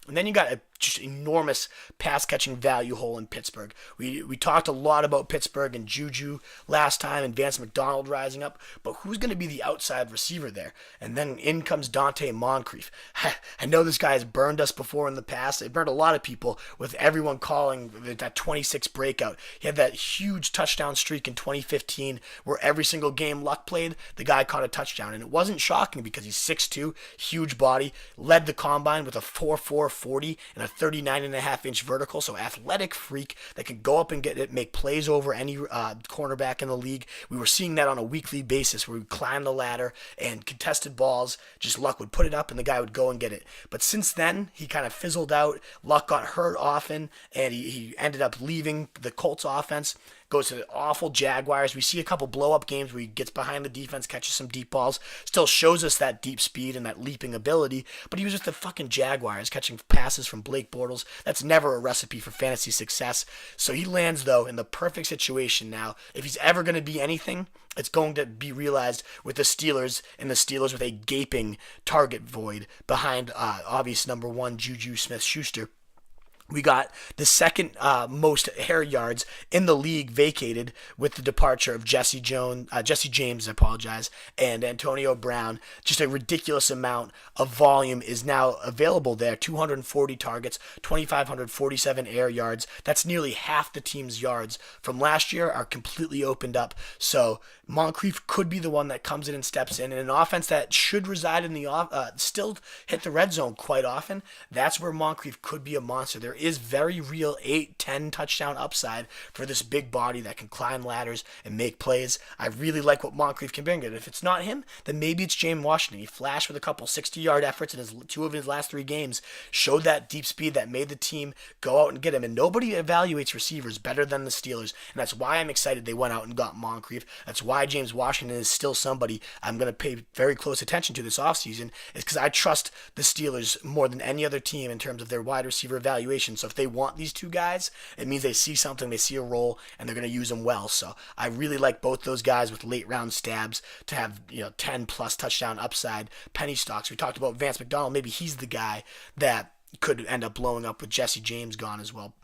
And then you got a just enormous pass catching value hole in Pittsburgh. We talked a lot about Pittsburgh and JuJu last time and Vance McDonald rising up, but who's going to be the outside receiver there? And then in comes Donte Moncrief. I know this guy has burned us before in the past. It burned a lot of people with everyone calling that 26 breakout. He had that huge touchdown streak in 2015 where every single game Luck played, the guy caught a touchdown. And it wasn't shocking because he's 6'2", huge body, led the combine with a 4.4 40 and a 39.5-inch vertical, so athletic freak that can go up and get it, make plays over any cornerback in the league. We were seeing that on a weekly basis where we climbed the ladder and contested balls, just Luck would put it up and the guy would go and get it. But since then, he kind of fizzled out. Luck got hurt often, and he ended up leaving the Colts offense, goes to the awful Jaguars. We see a couple blow-up games where he gets behind the defense, catches some deep balls, still shows us that deep speed and that leaping ability, but he was just the fucking Jaguars, catching passes from Blake Bortles. That's never a recipe for fantasy success. So he lands, though, in the perfect situation now. If he's ever going to be anything, it's going to be realized with the Steelers, and the Steelers with a gaping target void behind obvious number one JuJu Smith Schuster. We got the second most air yards in the league vacated with the departure of Jesse James, and Antonio Brown. Just a ridiculous amount of volume is now available there. 240 targets, 2,547 air yards. That's nearly half the team's yards from last year are completely opened up. So Moncrief could be the one that comes in and steps in an offense that should reside in the still hit the red zone quite often. That's where Moncrief could be a monster. There is very real 8-10 touchdown upside for this big body that can climb ladders and make plays. I really like what Moncrief can bring. And if it's not him, then maybe it's James Washington. He flashed with a couple 60-yard efforts in two of his last 3 games, showed that deep speed that made the team go out and get him. And nobody evaluates receivers better than the Steelers, and that's why I'm excited they went out and got Moncrief. That's why James Washington is still somebody I'm going to pay very close attention to this offseason, is because I trust the Steelers more than any other team in terms of their wide receiver evaluation. So if they want these two guys, it means they see something, they see a role, and they're going to use them well. So I really like both those guys with late round stabs to have 10 plus touchdown upside penny stocks. We talked about Vance McDonald. Maybe he's the guy that could end up blowing up with Jesse James gone as well.